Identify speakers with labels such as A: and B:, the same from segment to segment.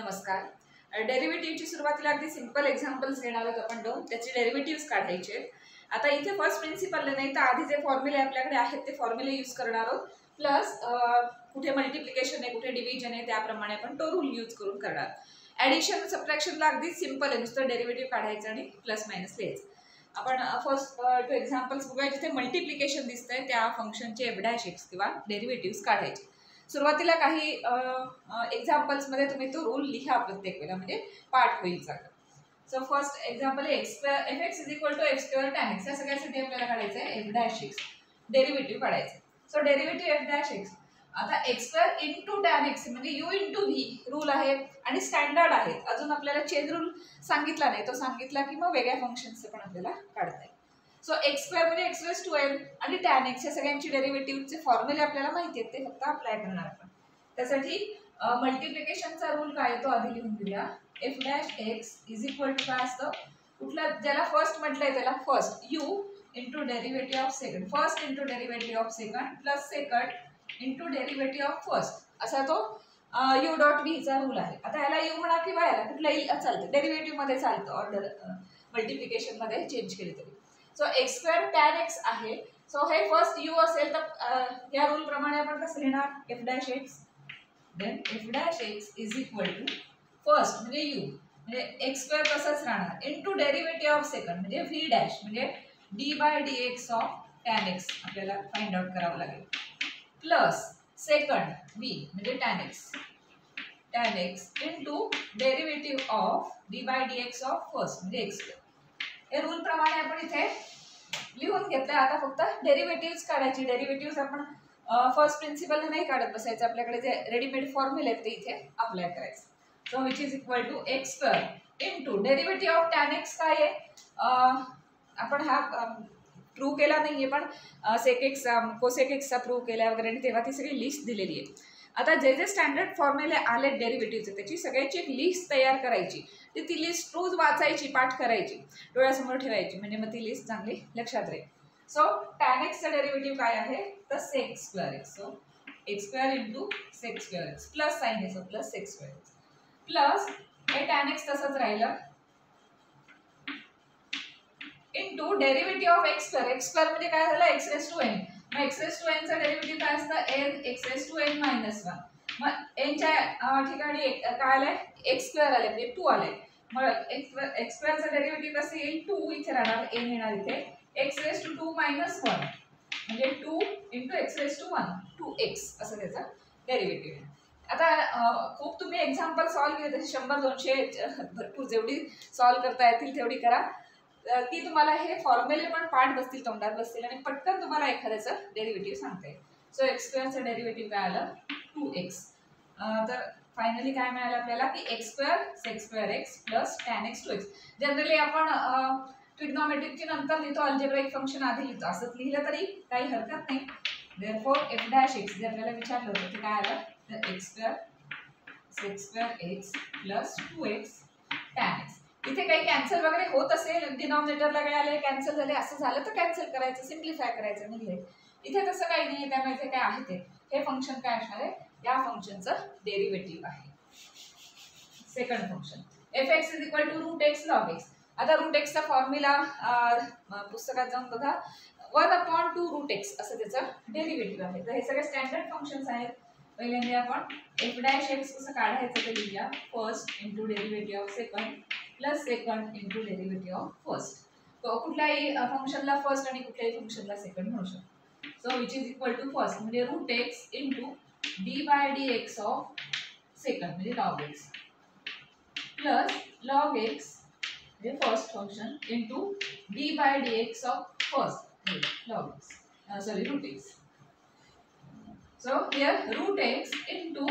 A: नमस्कार. डेरिव्हेटिव्हची सुरुवातीला अगदी सिंपल एक्झाम्पल्स घेणार आहोत आपण दोन. त्याचे डेरिव्हेटिव्हज काढायचे. आता इथे फर्स्ट प्रिन्सिपल नाही तर आधी जे फॉर्म्युले आपल्याकडे आहेत ते फॉर्म्युले यूज करणार आहोत. प्लस कुठे मल्टिप्लिकेशन आहे कुठे डिव्हिजन आहे त्याप्रमाणे आपण तो रूल यूज करून करणार. ॲडिशन सबट्रॅक्शनला अगदी सिंपल आहे, नुसतं डेरिव्हेटिव्ह काढायचं आणि प्लस मायनस लिहायचं. आपण फर्स्ट टू एक्झाम्पल्स बघूया. जिथे मल्टिप्लिकेशन दिसतंय त्या फंक्शनचे f' किंवा डेरिव्हेटिव्हज काढायचे. सुरुवातीला काही एक्झाम्पल्समध्ये तुम्ही तो रूल लिहा प्रत्येक वेळेला, म्हणजे पाठ होईल चांगलं. सो फर्स्ट एक्झाम्पल आहे fx = f² tan x. या सगळ्यासाठी आपल्याला काढायचं आहे f', डेरिव्हेटिव्ह काढायचं. सो डेरिव्हेटिव्ह f', आता x² tan x म्हणजे u × v रूल आहे आणि स्टँडर्ड आहे. अजून आपल्याला चेन रूल सांगितला नाही, तो सांगितला की मग वेगळ्या फंक्शनचे पण आपल्याला काढता येईल. सो x² म्हणजे x⁴n आणि tan x या सगळ्यांची डेरिव्हेटिव्हचे फॉर्म्युले आपल्याला माहिती आहेत, ते फक्त अप्लाय करणार आपण. त्यासाठी मल्टिप्लिकेशनचा रूल काय आहे तो आधी लिहून घेऊया. f' x काय असतं, कुठला ज्याला फर्स्ट म्हटलंय त्याला first u × derivative of second, first × derivative of second plus second × derivative of first, असा तो u.v चा रूल आहे. आता याला u म्हणा किंवा याला कुठलाही चालतं, डेरिव्हेटिव्ह मध्ये चालतं, ऑर्डर मल्टिप्लिकेशन मध्ये चेंज केली तरी. सो x² tan x आहे. सो हे फर्स्ट u असेल तर या रूल प्रमाणे आपण कसं लिहिणार, f'(x) देन f'(x) = फर्स्ट म्हणजे u म्हणजे x² तसंच राहणार × डेरिव्हेटिव्ह ऑफ सेकंड म्हणजे v' म्हणजे d/dx ऑफ tan x आपल्याला फाइंड आउट करावं लागेल, प्लस सेकंड v म्हणजे tan x × derivative of d/dx of first म्हणजे x². हे रूल प्रमाणे आपण इथे लिहून घेतलं. आता फक्त डेरिव्हेटिव्हज काढायची. डेरिव्हेटिव्हज आपण फर्स्ट प्रिन्सिपल नाही काढत बसायचं, आपल्याकडे जे रेडीमेड फॉर्म्युले आहेत ते इथे अप्लाय करायचं. So which is equal to x² × derivative of tan x काय आहे, आपण हा प्रूव्ह केला नाहीये पण sec x cosec x चा प्रूव्ह केला वगैरे आणि तेव्हा ती सगळी लिस्ट दिलेली आहे. आता जे जे स्टँडर्ड फॉर्म्युले आले डेरिव्हेटिव्हचे त्याची सगळ्याची एक लिस्ट तयार करायची. ती लिस्ट रोज वाचायची, पाठ करायची, डोळ्यासमोर ठेवायची, म्हणजे मग ती लिस्ट चांगली लक्षात राहील. सो tan x चा डेरिव्हेटिव्ह काय आहे तर sec²x. So x² × sec²x plus sign आहे, सो प्लस sec²x प्लस हे tan x तसंच राहिलं × डेरिव्हेटिव्ह ऑफ x² म्हणजे काय झालं x⁻n. मग x⁻n चा डेरिव्हेटिव्ह काय असतं n x⁻n - 1. मग n च्या ठिकाणी काय आलंय x² आले म्हणजे 2 आले. मग x² चा डेरिव्हेटिव्ह कसं येईल 2 इथे राहणार, n येणार इथे x⁻2 - 1 म्हणजे 2 × x⁻1 2x असं त्याचा डेरिव्हेटिव्ह. आता खूप तुम्ही एक्झाम्पल सॉल्व्ह केले, 100-200 भरपूर जेवढी सॉल्व्ह करता येतील तेवढी करा, की तुम्हाला हे फॉर्म्युले पण पाठ बसतील, तोंडात बसतील आणि पटकन तुम्हाला एखाद्याचं डेरिव्हेटिव्ह सांगता येईल. सो x² चा डेरिव्हेटिव्ह काय आलं 2x. तर फायनली काय मिळालं आपल्याला की x² sec²x plus tan x 2x. Generally आपण ट्रिग्नोमेट्रिकची नंतर लिहितो, अल्जेब्राइक फंक्शन आधी लिहितो, असंच लिहिलं तरी काही हरकत नाही. देअरफॉर f'(x) जे आपल्याला विचारलं होतं ते काय आलं तर x² sec²x plus 2x tan x. इथे काही कॅन्सल वगैरे होत असेल, डिनॉमिनेटरला काय आले कॅन्सल झाले, असं झालं तर कॅन्सल करायचं, सिम्प्लिफाय करायचं आणि लिहायचं. इथे तसं काही नाही, त्यामुळे इथे काय आहे ते हे फंक्शन काय असणार आहे, या फंक्शनचं डेरिव्हेटिव्ह आहे second function. f(x) = √x log x. आता √x चा फॉर्म्युला पुस्तकात जाऊन बघा, 1/2√x असं त्याचं डेरिव्हेटिव्ह आहे. तर हे सगळे स्टँडर्ड फंक्शन्स आहेत. पहिल्यांदा आपण f'(x) कसं काढायचं ते लिहूया. First × derivative of second plus second × derivative of first. कुठल्याही फंक्शनला फर्स्ट आणि कुठल्याही फंक्शनला सेकंड म्हणू शकतो. So which is equal to first म्हणजे √x × d/dx ऑफ सेकंड म्हणजे log x plus log x म्हणजे first function × d/dx of first log x √x. So here √x ×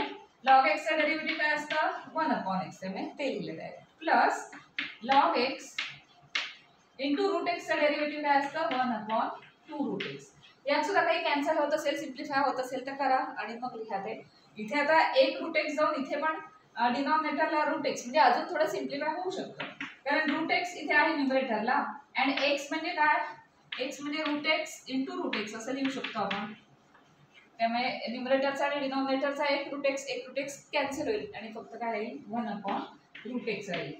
A: log x चा डेरिव्हेटिव्ह काय असतं 1/x, त्यामुळे ते लिहिलेलं आहे, प्लस log x × √x चा डेरिव्हेटिव्ह काय असतं 1/2√x. यात सुद्धा काही कॅन्सल होत असेल, सिम्प्लिफाय होत असेल तर करा आणि मग लिहा ते. इथे आता एक √x जाऊन इथे पण डिनॉमिनेटरला √x म्हणजे अजून थोडं सिम्प्लिफाय होऊ शकतं, कारण √x इथे आहे न्यूमरेटरला आणि x म्हणजे काय, x म्हणजे √x × √x असं लिहू शकतो आपण. त्यामुळे न्यूमरेटरचा आणि डिनॉमिनेटरचा एक रूट एक्स कॅन्सल होईल आणि फक्त काय राहील 1/√x राहील.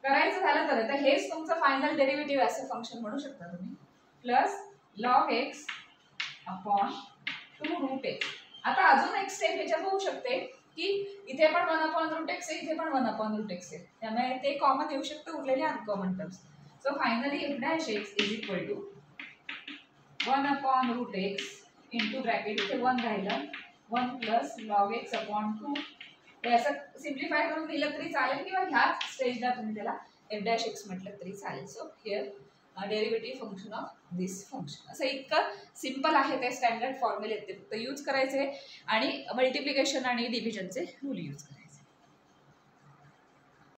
A: करायचं झालं तर हेच तुमचं फायनल डेरिव्हेटिव्ह असं फंक्शन म्हणू शकता तुम्ही, plus log x upon 2√x. आता अजून एक स्टेप ह्याच्यात होऊ शकते की इथे पण 1/√x आहे, इथे पण 1/√x आहे, त्यामुळे ते कॉमन येऊ शकतं, उरलेले uncommon terms. So finally f' x is equal to 1/√x into bracket इथे 1 राहिलं 1 प्लस log x अपॉन 2. हे असं सिम्प्लिफाय करून दिलं तरी चालेल किंवा ह्याच स्टेजला तुम्ही त्याला f' म्हटलं तरी चालेल. So here derivative function of this function. असं इतकं सिम्पल आहे, ते स्टँडर्ड फॉर्म्युले ते फक्त यूज करायचे आणि मल्टिप्लिकेशन आणि डिव्हिजनचे रूल यूज करायचे.